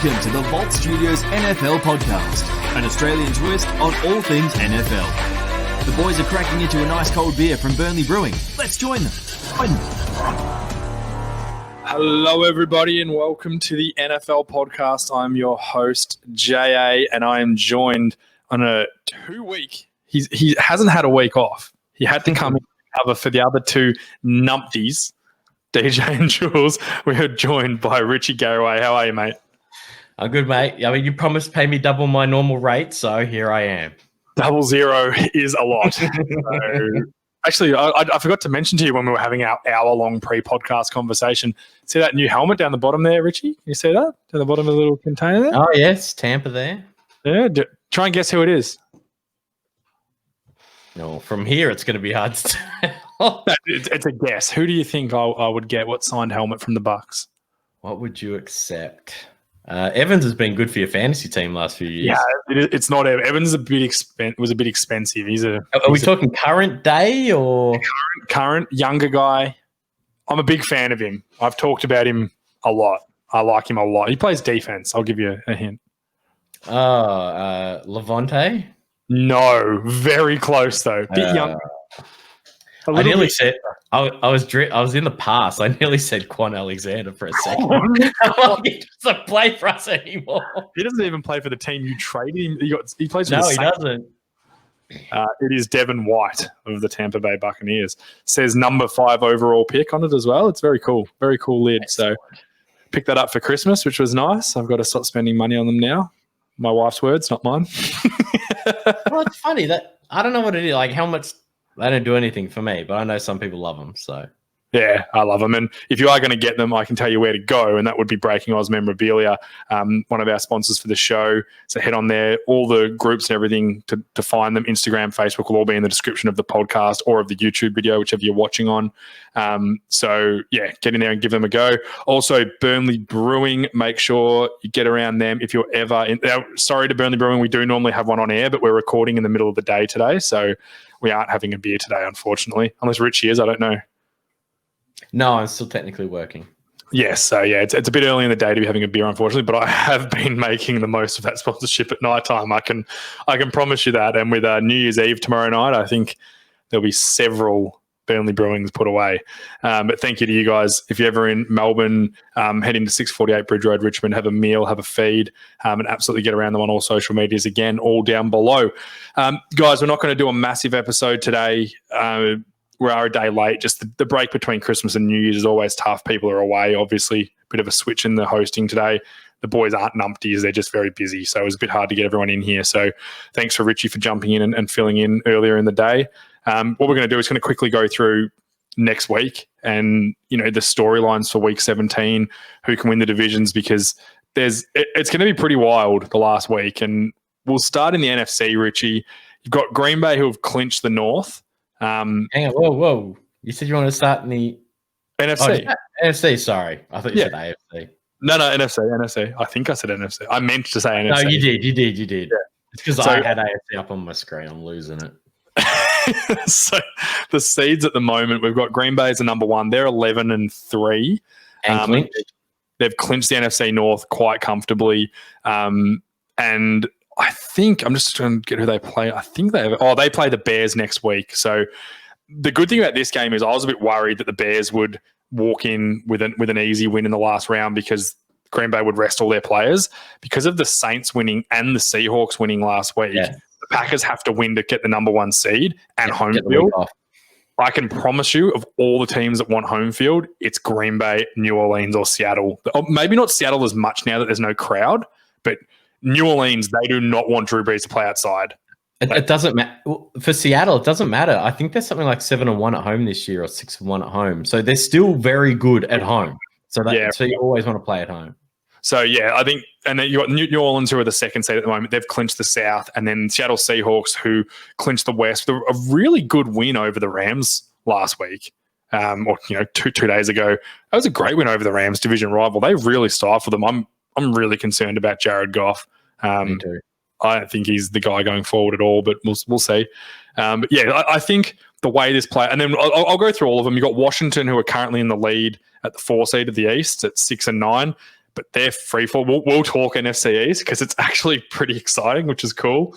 Welcome to the Vault Studios NFL podcast, an Australian twist on all things NFL. The boys are cracking into a nice cold beer from Burnley Brewing. Let's join them. Hello, everybody, and welcome to the NFL podcast. I'm your host, JA, and I am joined on a 2-week. He hasn't had a week off. He had to come in and cover for the other two numpties, DJ and Jules. We are joined by Richie Garraway. How are you, mate? I'm good, mate. I mean, you promised to pay me double my normal rate, so here I am. 00 is a lot. Actually, I forgot to mention to you when we were having our hour-long pre-podcast conversation. See that new helmet down the bottom there, Richie? You see that? Down the bottom of the little container there? Oh, yes. Tampa there. Yeah. Try and guess who it is. No, from here, it's going to be hard to tell. It's a guess. Who do you think I would get? What signed helmet from the Bucks? What would you accept? Evans has been good for your fantasy team last few years. Yeah, it's not Evans. Was a bit expensive. Are we talking current day or current younger guy? I'm a big fan of him. I've talked about him a lot. I like him a lot. He plays defense. I'll give you a hint. Levante? No, very close though. Bit young. I nearly said I was in the past. I nearly said Quan Alexander for a second. He doesn't play for us anymore. He doesn't even play for the team you traded him. He plays for no, the he Saints. doesn't. It is Devin White of the Tampa Bay Buccaneers. Says number 5 overall pick on it as well. It's very cool. Very cool lid. Excellent. So picked that up for Christmas, which was nice. I've got to stop spending money on them now. My wife's words, not mine. Well, it's funny that I don't know what it is. Like how much they don't do anything for me, but I know some people love them. So yeah, I love them. And if you are going to get them, I can tell you where to go, and that would be Breaking Oz Memorabilia, one of our sponsors for the show. So head on there. All the groups and everything to find them, Instagram, Facebook, will all be in the description of the podcast or of the YouTube video, whichever you're watching on. So, yeah, get in there and give them a go. Also, Burnley Brewing, make sure you get around them if you're ever in. Sorry to Burnley Brewing, we do normally have one on air, but we're recording in the middle of the day today, so we aren't having a beer today, unfortunately. Unless Richie is, I don't know. no, I'm still technically working. Yes, so yeah, it's a bit early in the day to be having a beer, unfortunately, but I have been making the most of that sponsorship at night time. I can promise you that. And with New Year's Eve tomorrow night, I think there'll be several Burnley Brewings put away. But thank you to you guys. If you're ever in Melbourne, head into 648 Bridge Road, Richmond, have a meal, have a feed, and absolutely get around them on all social medias. Again, all down below. Guys, we're not going to do a massive episode today. We are a day late. Just the break between Christmas and New Year's is always tough. People are away, obviously. Bit of a switch in the hosting today. The boys aren't numpties. They're just very busy. So it was a bit hard to get everyone in here. So thanks for Richie for jumping in and filling in earlier in the day. What we're going to do is going to quickly go through next week and, the storylines for week 17, who can win the divisions, because it's going to be pretty wild the last week. And we'll start in the NFC, Richie. You've got Green Bay, who have clinched the North. Hang on, whoa. You said you want to start in the NFC. Oh, NFC, sorry. I thought you said AFC. No, NFC. I think I said NFC. I meant to say NFC. No, you did. Yeah. It's because I had AFC up on my screen. I'm losing it. So the seeds at the moment, we've got Green Bay as the number 1. They're 11-3. And they've clinched the NFC North quite comfortably. And I think I'm just trying to get who they play. I think they play the Bears next week. So the good thing about this game is I was a bit worried that the Bears would walk in with an easy win in the last round, because Green Bay would rest all their players. Because of the Saints winning and the Seahawks winning last week, the Packers have to win to get the number 1 seed and home field. I can promise you, of all the teams that want home field, it's Green Bay, New Orleans, or Seattle. Maybe not Seattle as much now that there's no crowd, but New Orleans, they do not want Drew Brees to play outside. It doesn't matter. For Seattle, it doesn't matter. I think there's something like 7-1 at home this year, or 6-1 at home. So they're still very good at home. So you always want to play at home. So, yeah, I think – and then you've got New Orleans, who are the second seed at the moment. They've clinched the South. And then Seattle Seahawks, who clinched the West with a really good win over the Rams last week. Or, two days ago. That was a great win over the Rams, division rival. They really stifled them. I'm really concerned about Jared Goff. Me too. I don't think he's the guy going forward at all, but we'll see. But yeah, I think the way this play, and then I'll go through all of them. You've got Washington, who are currently in the lead at the 4 seed of the East at 6-9. but they're free fall. We'll talk NFC East because it's actually pretty exciting, which is cool.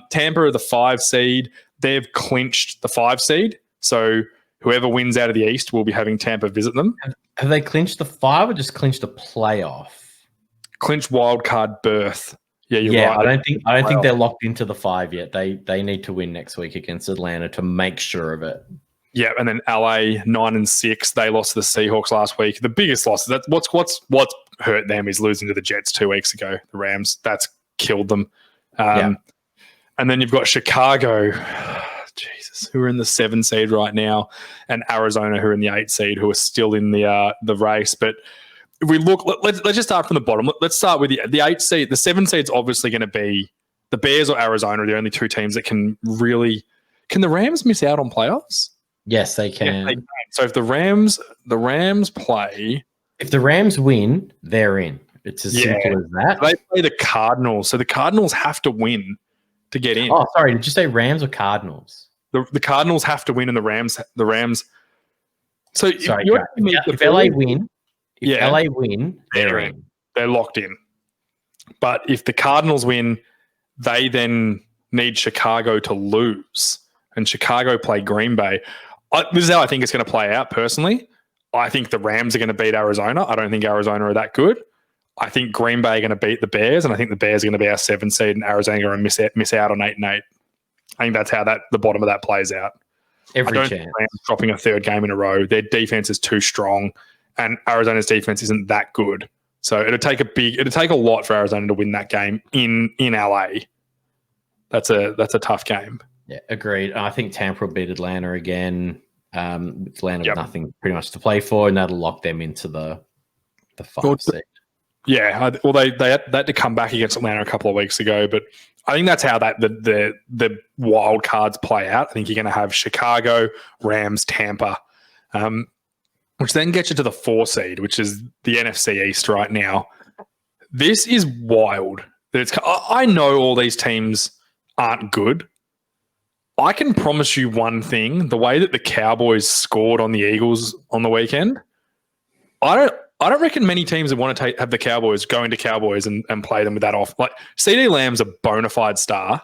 Tampa are the 5 seed. They've clinched the 5 seed. So whoever wins out of the East will be having Tampa visit them. Have they clinched the 5 or just clinched a playoff? Clinched wildcard berth. Yeah, you're right. I don't think they're locked into the 5 yet. They need to win next week against Atlanta to make sure of it. Yeah, and then LA 9-6. They lost to the Seahawks last week. The biggest loss. That's what's hurt them is losing to the Jets 2 weeks ago. The Rams. That's killed them. And then you've got Chicago, Jesus, who are in the 7 seed right now, and Arizona, who are in the 8 seed, who are still in the race. But if we look, let's just start from the bottom. Let's start with the 8 seed. The 7 seed's obviously going to be the Bears or Arizona are the only 2 teams that can really. Can the Rams miss out on playoffs? Yes, they can. Yeah, they can. So if the Rams play, if the Rams win, they're in. It's as simple as that. They play the Cardinals, so the Cardinals have to win to get in. Oh, sorry, did you say Rams or Cardinals? The Cardinals have to win, and the Rams. So sorry, if LA win, LA win, they're in. They're locked in. But if the Cardinals win, they then need Chicago to lose, and Chicago play Green Bay. This is how I think it's going to play out personally. I think the Rams are going to beat Arizona. I don't think Arizona are that good. I think Green Bay are going to beat the Bears, and I think the Bears are going to be our 7 seed, and Arizona are going to miss out on 8-8. I think that's how the bottom of that plays out. I don't think the Rams dropping a 3rd game in a row. Their defense is too strong, and Arizona's defense isn't that good. So it'll take a lot for Arizona to win that game in LA. That's a tough game. Yeah, agreed. I think Tampa will beat Atlanta again. Atlanta have nothing pretty much to play for, and that'll lock them into the 5 seed. Yeah, well, they had to come back against Atlanta a couple of weeks ago, but I think that's how the wild cards play out. I think you're going to have Chicago, Rams, Tampa, which then gets you to the 4 seed, which is the NFC East right now. This is wild. I know all these teams aren't good. I can promise you one thing: the way that the Cowboys scored on the Eagles on the weekend, I don't reckon many teams would want to have the Cowboys go into Cowboys and play them with that off. Like CD Lamb's a bona fide star,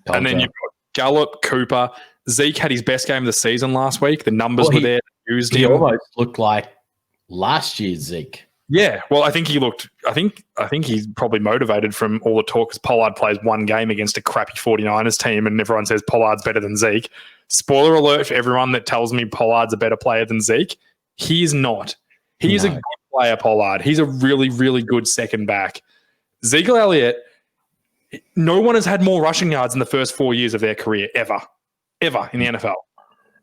and then you've got Gallup, Cooper, Zeke had his best game of the season last week. The numbers were there. He almost looked like last year's Zeke. Yeah, well, I think he looked. I think he's probably motivated from all the talk because Pollard plays 1 game against a crappy 49ers team, and everyone says Pollard's better than Zeke. Spoiler alert for everyone that tells me Pollard's a better player than Zeke. He is not. He is a good player, Pollard. He's a really, really good second back. Zeke Elliott. No one has had more rushing yards in the first 4 years of their career ever in the NFL.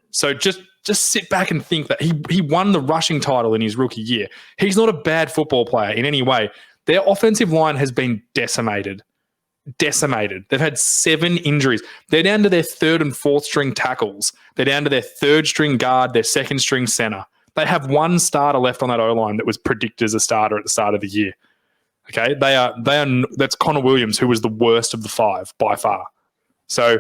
So just sit back and think that he won the rushing title in his rookie year. He's not a bad football player in any way. Their offensive line has been decimated. They've had 7 injuries. They're down to their 3rd and 4th string tackles. They're down to their 3rd string guard, their 2nd string center. They have 1 starter left on that O-line that was predicted as a starter at the start of the year. Okay, they are. That's Connor Williams, who was the worst of the 5 by far. So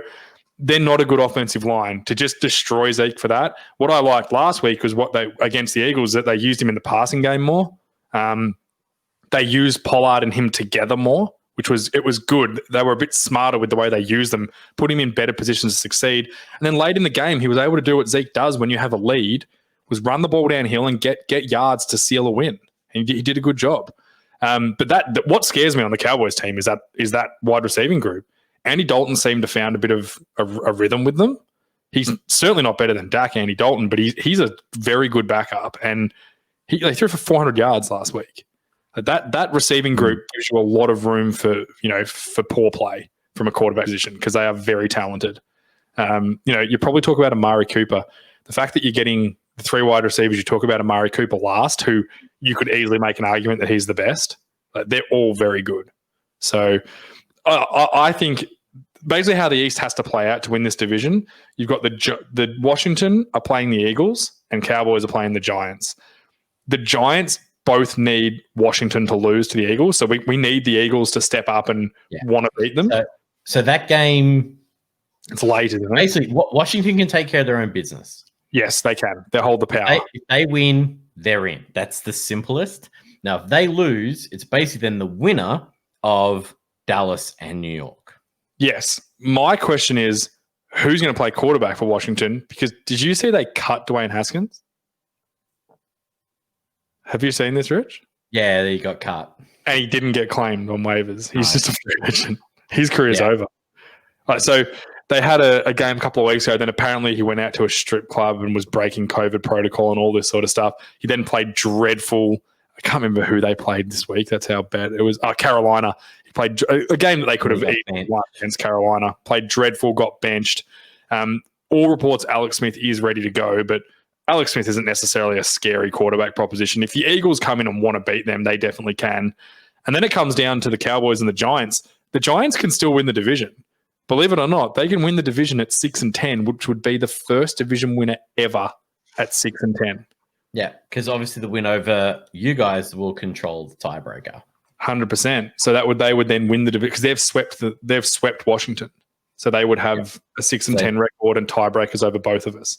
they're not a good offensive line to just destroy Zeke for that. What I liked last week was against the Eagles, that they used him in the passing game more. They used Pollard and him together more, which was good. They were a bit smarter with the way they used them, put him in better positions to succeed. And then late in the game, he was able to do what Zeke does when you have a lead, was run the ball downhill and get yards to seal a win. And he did a good job. But what scares me on the Cowboys team is that wide receiving group. Andy Dalton seemed to have found a bit of a rhythm with them. He's certainly not better than Dak, Andy Dalton, but he's a very good backup. And they threw for 400 yards last week. That receiving group gives you a lot of room for poor play from a quarterback position because they are very talented. You probably talk about Amari Cooper. The fact that you're getting the 3 wide receivers, you talk about Amari Cooper last, who you could easily make an argument that he's the best. They're all very good. So I think basically how the East has to play out to win this division, you've got the Washington are playing the Eagles and Cowboys are playing the Giants. The Giants both need Washington to lose to the Eagles. So we need the Eagles to step up and want to beat them. So that game, it's late, isn't it? Basically, Washington can take care of their own business. Yes, they can. They hold the power. If they win, they're in. That's the simplest. Now, if they lose, it's basically then the winner of Dallas and New York. Yes. My question is, who's going to play quarterback for Washington? Because did you see they cut Dwayne Haskins? Have you seen this, Rich? Yeah, he got cut. And he didn't get claimed on waivers. He's just a free agent. His career's over. Right, so they had a game a couple of weeks ago. Then apparently he went out to a strip club and was breaking COVID protocol and all this sort of stuff. He then played dreadful. I can't remember who they played this week. That's how bad it was. Carolina. He played a game that they could have eaten against Carolina. Played dreadful, got benched. All reports Alex Smith is ready to go, but Alex Smith isn't necessarily a scary quarterback proposition. If the Eagles come in and want to beat them, they definitely can. And then it comes down to the Cowboys and the Giants. The Giants can still win the division. Believe it or not, they can win the division at 6-10, which would be the first division winner ever at 6-10. Yeah, because obviously the win over you guys will control the tiebreaker. 100%. So they would then win the division because they've swept Washington. So they would have a 6-10 record and tiebreakers over both of us.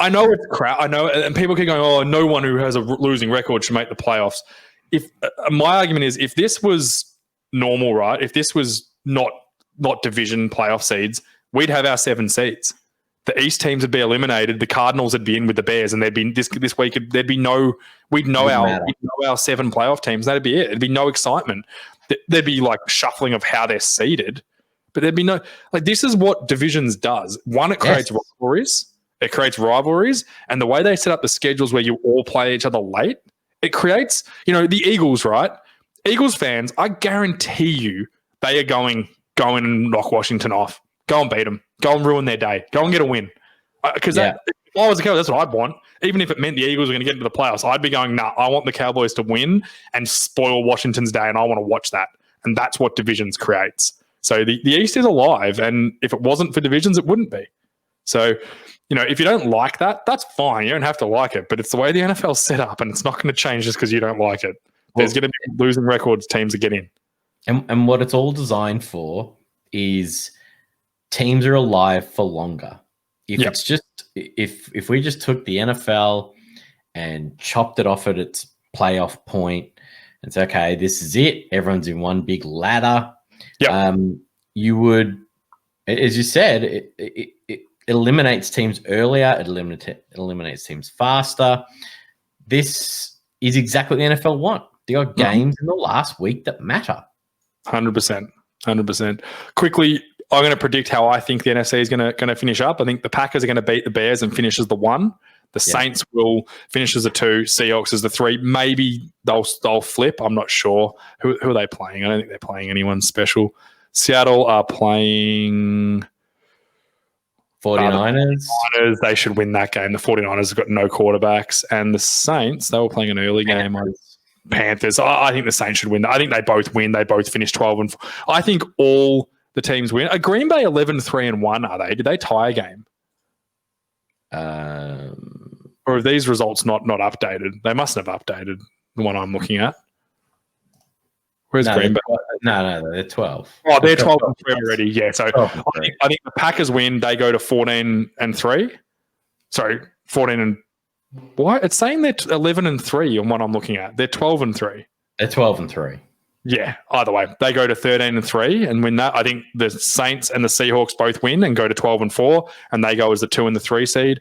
I know it's crap. I know, and people keep going, "Oh, no one who has a losing record should make the playoffs." If my argument is, if this was normal, right? If this was not division playoff seeds, we'd have our 7 seeds. The East teams would be eliminated. The Cardinals would be in with the Bears, and there'd be this week. There'd be no. We'd know our 7 playoff teams. That'd be it. It'd be no excitement. There'd be like shuffling of how they're seeded, but there'd be no like. This is what divisions does. One, it creates rivalries. It creates rivalries, and the way they set up the schedules where you all play each other late, it creates. The Eagles, right? Eagles fans, I guarantee you, they are going and knock Washington off. Go and beat them. Go and ruin their day. Go and get a win. Because if I was a Cowboy, that's what I'd want. Even if it meant the Eagles were going to get into the playoffs, I'd be going, nah, I want the Cowboys to win and spoil Washington's day, and I want to watch that. And that's what divisions creates. So the East is alive, and if it wasn't for divisions, it wouldn't be. So, if you don't like that, that's fine. You don't have to like it, but it's the way the NFL's set up, and it's not going to change just because you don't like it. There's going to be losing records teams that get in. And what it's all designed for is teams are alive for longer. It's just if we just took the NFL and chopped it off at its playoff point and say, okay, this is it. Everyone's in one big ladder. You would, as you said, it eliminates teams earlier. It eliminates teams faster. This is exactly what the NFL want. They got games in the last week that matter. 100%. Quickly, I'm going to predict how I think the NFC is going to finish up. I think the Packers are going to beat the Bears and finish as the 1. The Saints will finish as the 2. Seahawks as the 3. Maybe they'll flip. I'm not sure. Who are they playing? I don't think they're playing anyone special. Seattle are playing 49ers. They should win that game. The 49ers have got no quarterbacks. And the Saints, they were playing an early game. Panthers. I think the Saints should win. I think they both win. They both finish 12-4. I think all the teams win. Are Green Bay 11-3-1? Are they? Did they tie a game? Or are these results not updated? They mustn't have updated the one I'm looking at. Where's Green Bay? No, they're 12. Oh, they're 12-3 already. Yeah, so I think the Packers win. They go to 14-3. Sorry, 14 and what? It's saying they're 11-3 on what I'm looking at. They're 12-3. They're 12-3. Yeah, either way, they go to 13-3 and win that. I think the Saints and the Seahawks both win and go to 12-4, and they go as the 2 and the 3 seed.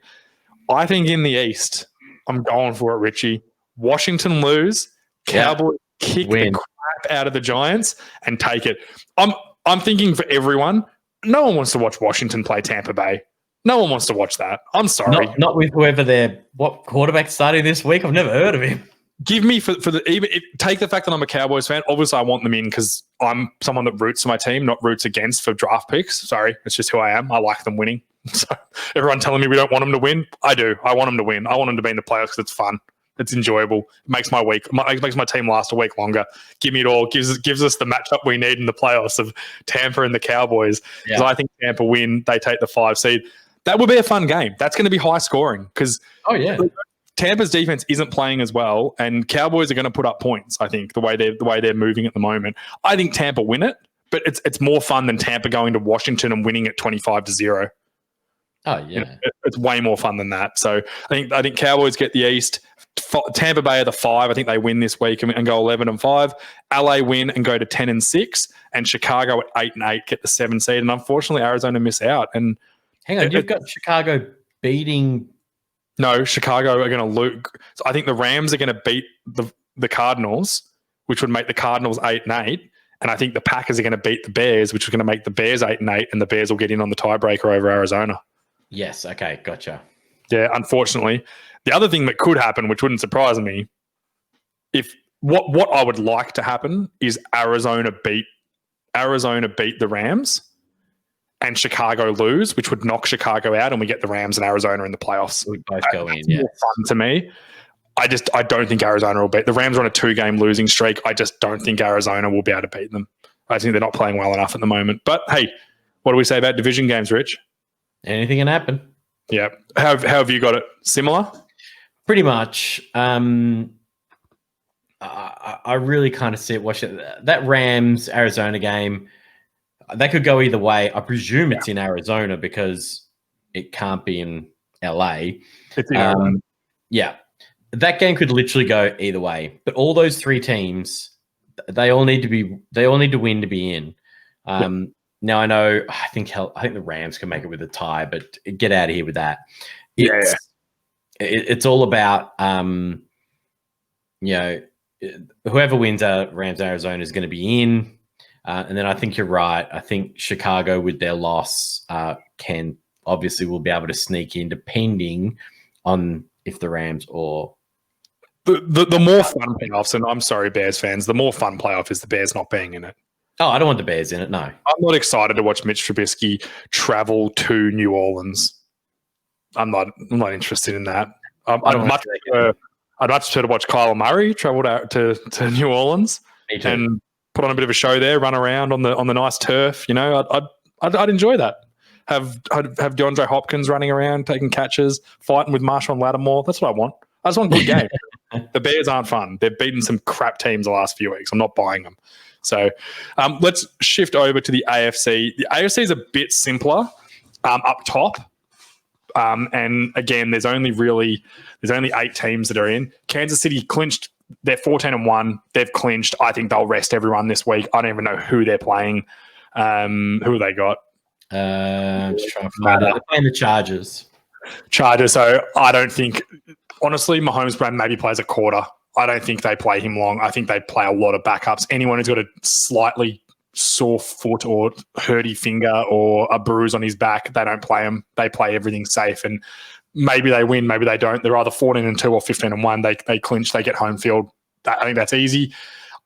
I think in the East, I'm going for it, Richie. Washington lose, Cowboys kick the crap out of the Giants and take it. I'm thinking for everyone. No one wants to watch Washington play Tampa Bay. No one wants to watch that. I'm sorry. Not with whoever what quarterback starting this week. I've never heard of him. Give me take the fact that I'm a Cowboys fan. Obviously, I want them in because I'm someone that roots for my team, not roots against for draft picks. Sorry, it's just who I am. I like them winning. So everyone telling me we don't want them to win, I do. I want them to win. I want them to be in the playoffs because it's fun. It's enjoyable. It makes my week. It makes my team last a week longer. Give me it all. Gives us the matchup we need in the playoffs of Tampa and the Cowboys. Because I think Tampa win. They take the 5 seed. That would be a fun game. That's going to be high scoring because Tampa's defense isn't playing as well, and Cowboys are going to put up points. I think the way they're moving at the moment. I think Tampa win it, but it's more fun than Tampa going to Washington and winning it 25-0. Oh yeah, it's way more fun than that. So I think Cowboys get the East. Tampa Bay are the 5. I think they win this week and go 11-5. LA win and go to 10-6, and Chicago at 8-8 get the 7 seed. And unfortunately, Arizona miss out. And hang on, you've got Chicago beating. No, Chicago are going to lose. So I think the Rams are going to beat the Cardinals, which would make the Cardinals 8-8. And I think the Packers are going to beat the Bears, which is going to make the Bears 8-8, and the Bears will get in on the tiebreaker over Arizona. Yes. Okay. Gotcha. Yeah. Unfortunately, the other thing that could happen, which wouldn't surprise me, if what I would like to happen is Arizona beat the Rams, and Chicago lose, which would knock Chicago out, and we get the Rams and Arizona in the playoffs. We both go in. Yeah. Fun to me. I don't think Arizona will beat the Rams. Are on a 2-game losing streak. I just don't think Arizona will be able to beat them. I think they're not playing well enough at the moment. But hey, what do we say about division games, Rich? Anything can happen. Yeah. How have you got it? Similar? Pretty much. I really kind of see it. Watch it. That Rams Arizona game. That could go either way. I presume it's in Arizona because it can't be in LA. It's in yeah. That game could literally go either way. But all those 3 teams, they all need to win to be in. Now I know I think the Rams can make it with a tie, but get out of here with that. It's all about whoever wins Rams Arizona is going to be in. And then I think you're right. I think Chicago, with their loss, will be able to sneak in, depending on if the Rams or the more fun playoffs. And I'm sorry, Bears fans, the more fun playoff is the Bears not being in it. Oh, I don't want the Bears in it. No, I'm not excited to watch Mitch Trubisky travel to New Orleans. I'm not interested in that. I'd much prefer to watch Kyler Murray travel out to New Orleans and put on a bit of a show there, run around on the nice turf. I'd enjoy that. Have DeAndre Hopkins running around, taking catches, fighting with Marshawn Lattimore. That's what I want. I just want a good game. The Bears aren't fun. They've beaten some crap teams the last few weeks. I'm not buying them. So let's shift over to the AFC. The AFC is a bit simpler up top. And again, there's only 8 teams that are in. Kansas City clinched. They're 14-1. They've clinched. I think they'll rest everyone this week. I don't even know who they're playing. Who have they got? Just trying to find out. They're playing the Chargers. So I don't think, honestly, Mahomes brand maybe plays a quarter. I don't think they play him long. I think they play a lot of backups. Anyone who's got a slightly sore foot or hurty finger or a bruise on his back, they don't play him. They play everything safe, and maybe they win, maybe they don't. They're either 14-2 or 15-1. They clinch, they get home field. I think that's easy.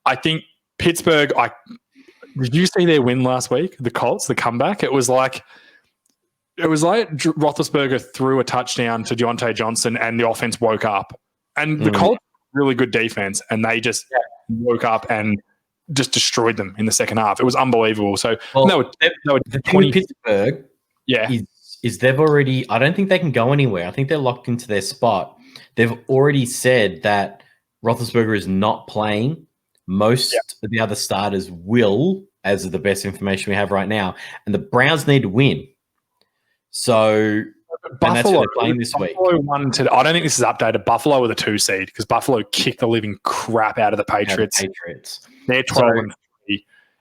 I think Pittsburgh, did you see their win last week? The Colts, the comeback? It was like Roethlisberger threw a touchdown to Deontay Johnson and the offense woke up. And the Colts, really good defense, and they just woke up and just destroyed them in the second half. It was unbelievable. So the thing with Pittsburgh is they've already, I don't think they can go anywhere. I think they're locked into their spot. They've already said that Roethlisberger is not playing. Most of the other starters will, as of the best information we have right now. And the Browns need to win. So Buffalo, they're playing this week. I don't think this is updated. Buffalo were the 2 seed because Buffalo kicked the living crap out of the Patriots. They're 12-3,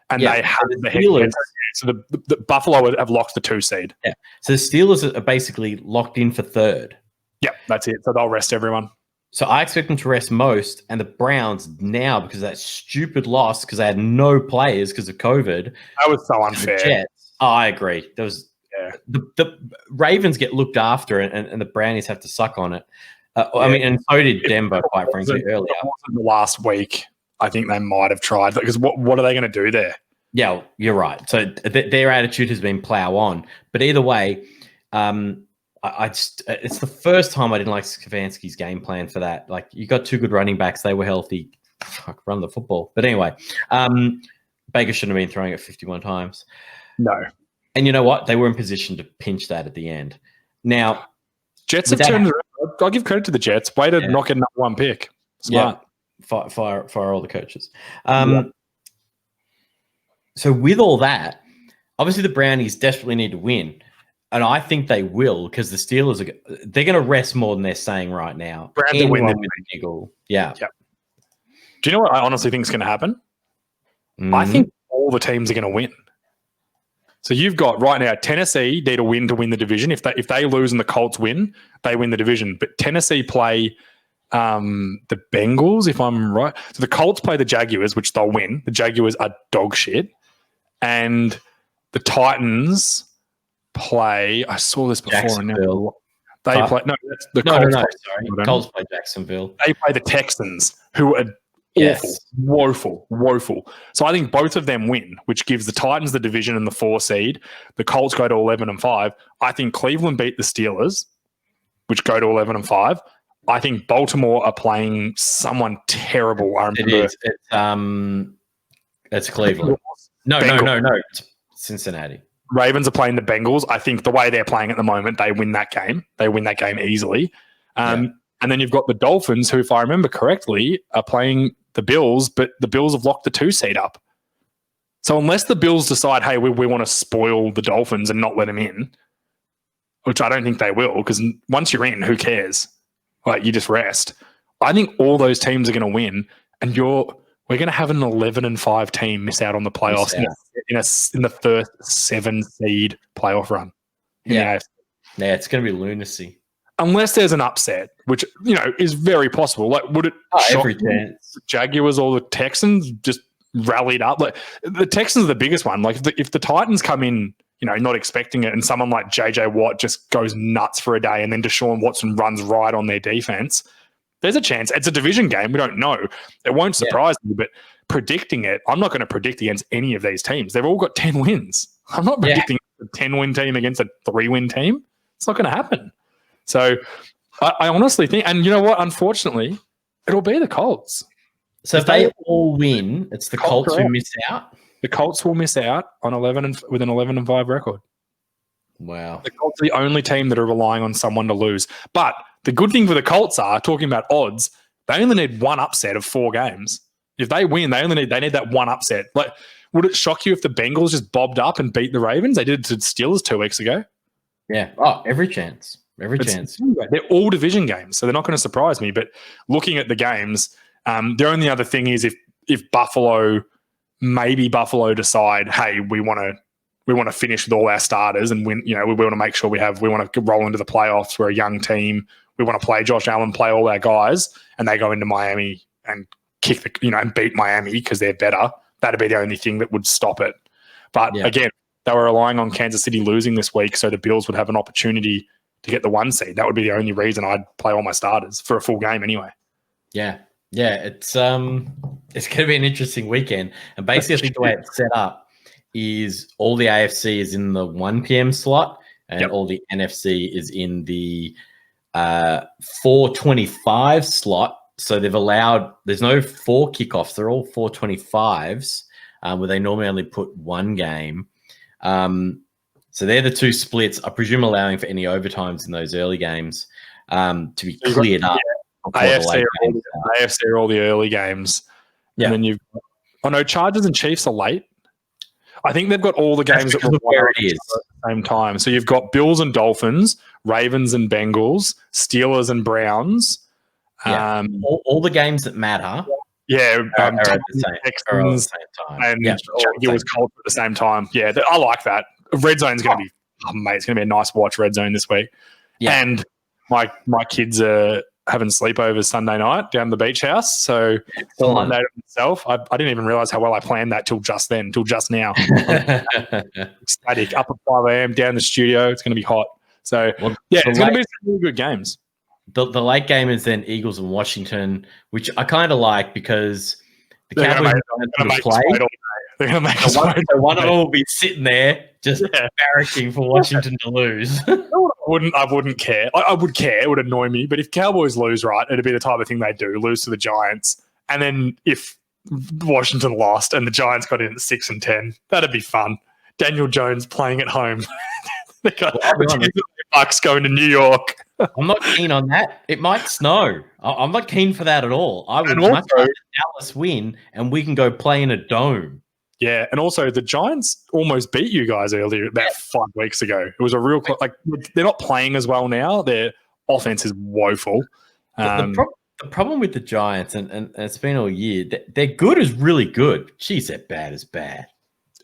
and they have the Steelers. So the Buffalo have locked the 2 seed. Yeah. So the Steelers are basically locked in for 3rd. Yeah, that's it. So they'll rest everyone. So I expect them to rest most, and the Browns now, because of that stupid loss, because they had no players because of COVID. That was so unfair. Jets. Oh, I agree. There was the Ravens get looked after, and the Brownies have to suck on it. I mean, and so did Denver, quite frankly, earlier. The last week, I think they might have tried, because what are they going to do there? Yeah, you're right. So their attitude has been plow on. But either way, it's the first time I didn't like Stefanski's game plan for that. Like, you got 2 good running backs. They were healthy. Fuck, run the football. But anyway, Baker shouldn't have been throwing it 51 times. No. And you know what? They were in position to pinch that at the end. Now, Jets have turned around. I'll give credit to the Jets. Way to knock in that 1 pick. Smart. Yeah. Fire all the coaches. So with all that, obviously the Brownies desperately need to win. And I think they will because the Steelers they're going to rest more than they're saying right now. Browns will win with a niggle. Yeah. Yep. Do you know what I honestly think is going to happen? I think all the teams are going to win. So you've got right now Tennessee need a win to win the division. If they lose and the Colts win, they win the division. But Tennessee play the Bengals, if I'm right. So the Colts play the Jaguars, which they'll win. The Jaguars are dog shit. And the Titans play. I saw this before. They play. No, that's the Colts. No, sorry. Colts play Jacksonville. They play the Texans, who are woeful. So I think both of them win, which gives the Titans the division and the 4 seed. The Colts go to 11-5. I think Cleveland beat the Steelers, which go to 11-5. I think Baltimore are playing someone terrible. I remember it's Cleveland. No. It's Cincinnati. Ravens are playing the Bengals. I think the way they're playing at the moment, they win that game. They win that game easily. And then you've got the Dolphins, who, if I remember correctly, are playing the Bills, but the Bills have locked the 2 seed up. So unless the Bills decide, hey, we want to spoil the Dolphins and not let them in, which I don't think they will, because once you're in, who cares? Like, you just rest. I think all those teams are going to win, and we're going to have an 11-5 team miss out on the playoffs in the first 7 seed playoff run. Yeah, it's going to be lunacy. Unless there's an upset, which, is very possible. Like, would it shock every chance the Jaguars or the Texans just rallied up? Like, the Texans are the biggest one. Like, if the Titans come in, not expecting it, and someone like JJ Watt just goes nuts for a day, and then Deshaun Watson runs right on their defense, there's a chance. It's a division game. We don't know. It won't surprise me, but predicting it, I'm not going to predict against any of these teams. They've all got 10 wins. I'm not predicting a 10-win team against a 3-win team. It's not going to happen. So I honestly think, and you know what? Unfortunately, it'll be the Colts. So if they all win, it's the Colts who miss out? The Colts will miss out on with an 11-5 record. Wow. The Colts are the only team that are relying on someone to lose. But the good thing for the Colts are, talking about odds, they only need one upset of 4 games. If they win, they need that one upset. Like, would it shock you if the Bengals just bobbed up and beat the Ravens? They did it to the Steelers 2 weeks ago. Yeah. Oh, every chance. Every chance. They're all division games, so they're not going to surprise me. But looking at the games, the only other thing is if Buffalo decide, hey, we want to finish with all our starters and win. We want to make sure we want to roll into the playoffs. We're a young team. We want to play Josh Allen, play all our guys, and they go into Miami and kick and beat Miami because they're better. That'd be the only thing that would stop it. But again, they were relying on Kansas City losing this week, so the Bills would have an opportunity to get the 1 seed. That would be the only reason I'd play all my starters for a full game anyway. Yeah. It's going to be an interesting weekend. And basically, I think the way it's set up is all the AFC is in the 1 p.m. slot, and all the NFC is in the 4:25 slot. So they've allowed. There's no 4 kickoffs. They're all 4:25s, where they normally only put 1 game. So they're the 2 splits, I presume, allowing for any overtimes in those early games to be cleared up. AFC are all the early games. Yeah. And then Chargers and Chiefs are late. I think they've got all the games at the same time. So you've got Bills and Dolphins, Ravens and Bengals, Steelers and Browns. Yeah. All the games that matter. Yeah, are at the same time. And Jaguars Colts at the same time. Yeah, I like that. Red Zone's going to be, it's going to be a nice watch, Red Zone, this week. Yeah. And my kids are having sleepovers Sunday night down the beach house. So on that myself, I didn't even realize how well I planned that till just now. Ecstatic. Up at 5 a.m. down the studio. It's going to be hot. So, it's going to be some really good games. The late game is then Eagles and Washington, which I kind of like because the Cowboys are going to play. They're going to make so one of them will be sitting there just barracking for Washington to lose. I wouldn't care. I would care. It would annoy me. But if Cowboys lose, right, it'd be the type of thing they do, lose to the Giants. And then if Washington lost and the Giants got in at 6-10, that'd be fun. Daniel Jones playing at home. They got Bucks going to New York. I'm not keen on that. It might snow. I'm not keen for that at all. I would much rather Dallas win and we can go play in a dome. Yeah, and also the Giants almost beat you guys earlier about 5 weeks ago. It was a real they're not playing as well now. Their offense is woeful. The problem with the Giants, and it's been all year, they're good as really good. Jeez, they're bad as bad.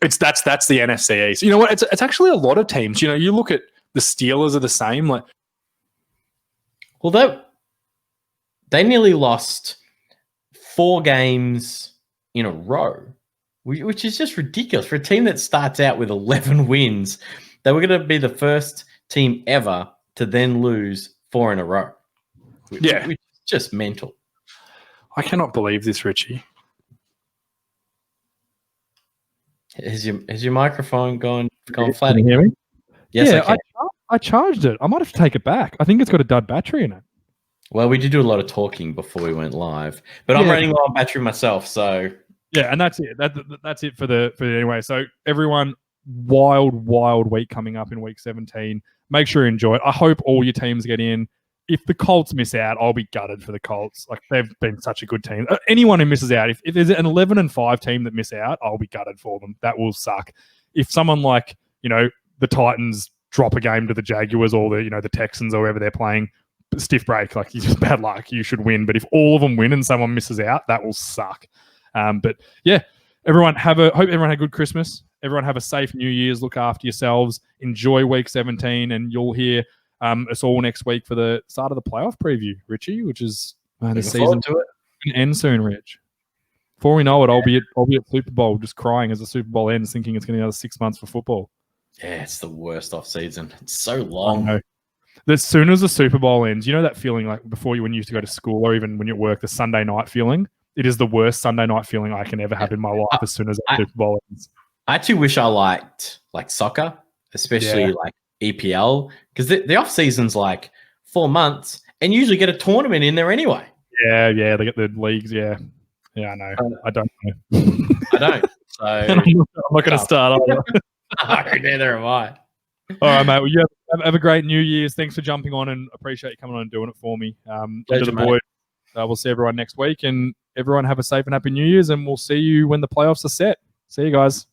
That's the NFC East. You know what? It's actually a lot of teams. You know, you look at the Steelers are the same. Well, they nearly lost 4 games in a row, which is just ridiculous for a team that starts out with 11 wins. They were going to be the first team ever to then lose 4 in a row. Which is just mental. I cannot believe this, Richie. Has your microphone gone flat? Can you hear me? Yes, yeah, I charged it. I might have to take it back. I think it's got a dud battery in it. Well, we did do a lot of talking before we went live, but I'm running low on battery myself, so yeah, and that's it. That's it for the anyway. So everyone, wild week coming up in week 17. Make sure you enjoy it. I hope all your teams get in. If the Colts miss out, I'll be gutted for the Colts. Like, they've been such a good team. Anyone who misses out, if there's an 11-5 team that miss out, I'll be gutted for them. That will suck. If someone like, the Titans drop a game to the Jaguars or the Texans or whoever they're playing, stiff break, like, it's just bad luck. You should win. But if all of them win and someone misses out, that will suck. But yeah, hope everyone had a good Christmas. Everyone have a safe New Year's. Look after yourselves. Enjoy week 17, and you'll hear us all next week for the start of the playoff preview, Richie, which is the season to it. End soon, Rich. Before we know it, I'll be at Super Bowl just crying as the Super Bowl ends, thinking it's going to be another 6 months for football. Yeah, it's the worst off season. It's so long. As soon as the Super Bowl ends, you know that feeling like before when you used to go to school or even when you're at work, the Sunday night feeling? It is the worst Sunday night feeling I can ever have in my life as soon as the Super Bowl ends. I actually wish I liked soccer, especially EPL, because the off season's 4 months, and you usually get a tournament in there anyway. Yeah, they get the leagues. Yeah, I know. I don't know. I don't. So I'm not going to start. No, neither am I. All right, mate. Well, have a great New Year's. Thanks for jumping on, and appreciate you coming on and doing it for me. To the boys. We'll see everyone next week, and everyone have a safe and happy New Year's, and we'll see you when the playoffs are set. See you guys.